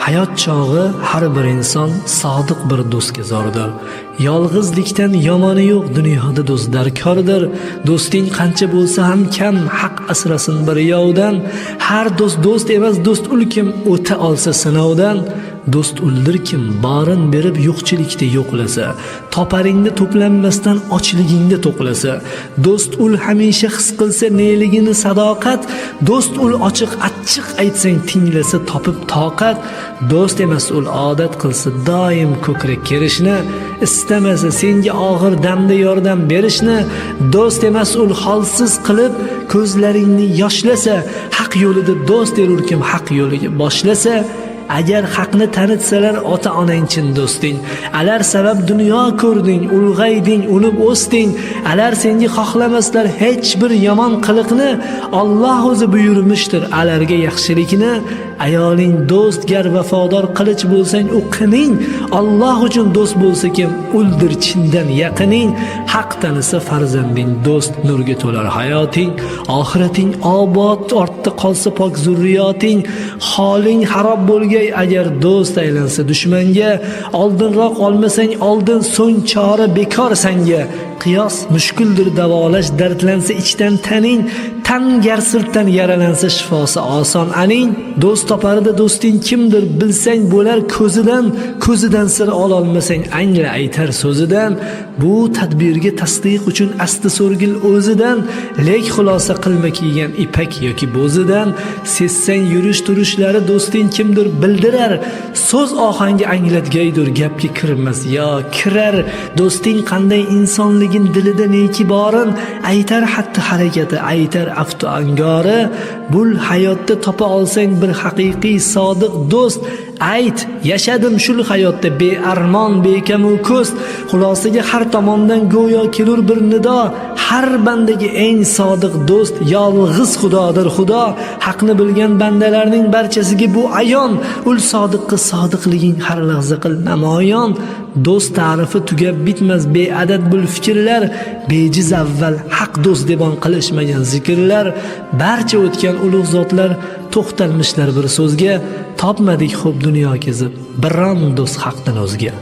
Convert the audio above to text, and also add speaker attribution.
Speaker 1: Hayot chog'i har bir inson sodiq bir do'stga zordir. Yolg'izlikdan yomoni yo'q dunyoda do'st darkordir. Do'sting qancha bo'lsa ham kam, haq asrasin bir yovdan. Har do'st emas, do'st ul kim o'ta olsa sinovdan. Do'st uldir kim borin berib yo'qchilikda yo'qlasa, toparingni to'planmasdan ochligingda to'qlasa. Do'st ul hamisha his qilsa neligini sadoqat, do'st ul ochiq achchiq aytsang tinglasa topib toqat. Do'st emas ul odat qilsa doim ko'krak kerishni, istamasa senga og'ir damda yordam berishni. Do'st emas ul holsiz qilib ko'zlaringni yoshlasa, haq yo'lida do'st erur kim haq yo'liga boshlasa. Agar haqni tanitsalar ota-onang chin do'sting, alar sabab dunyo ko'rding, ulg'ayding, unib o'sding, alar senga xohlamaslar hech bir yomon qiliqni, Alloh o'zi buyurmishdir alarga yaxshilikni. Ayoling do'st gar vafodor qilich bo'lsang u qining, Alloh uchun do'st bo'lsa kim uldir chindan yaqining. Haq tanisa farzanding do'st nurga to'lar hayoting, oxirating obod, ortda qolsa pok zurriyoting. Holing xarob bo'lgay agar do'st aylansa dushmanga, oldinroq olmasang oldin so'ng chora bekor sanga. Qiyos mushkuldir davolash, dardlansa ichdan taning, tan gar sirtdan yaralansa shifosi oson aning. Do'st toparida do'sting kimdir bilsang bo'lar ko'zidan, ko'zidan sir ololmasang angla aytar so'zidan. Bu tadbirga tasdiq uchun asti so'rgil o'zidan, lek xulosa qilma kiygan ipak yoki bo'zidan. Sessang yurish turishlari do'sting kimdir bildirar, so'z ohangi anglatgaydir gapga kirmas yo kirar. Do'sting qanday insonligin dilida neki borin, aytar xatti harakati, aytar aftu angori. Bul hayotda topa olsang bir haqiqiy sodiq do'st, ayt yashadim shul hayotda bearmon bekamu ko'st. Xulosaga har tomondan go'yo kelur bir nido, har bandaga eng sodiq do'st yolg'iz Xudodir Xudo. Haqni bilgan bandalarning barchasiga bu ayon, ul sodiqqa sodiqliging har lahza qil namoyon. Do'st ta'rifi tugab bitmas beadad bul fikrlar, bejiz avval haq do'st debon qilishmagan zikrlar. Barcha o'tgan ulug' zotlar to'xtalmishlar bir so'zga, topmadik xo'p dunyo kezib biron do'st haqdan o'zga.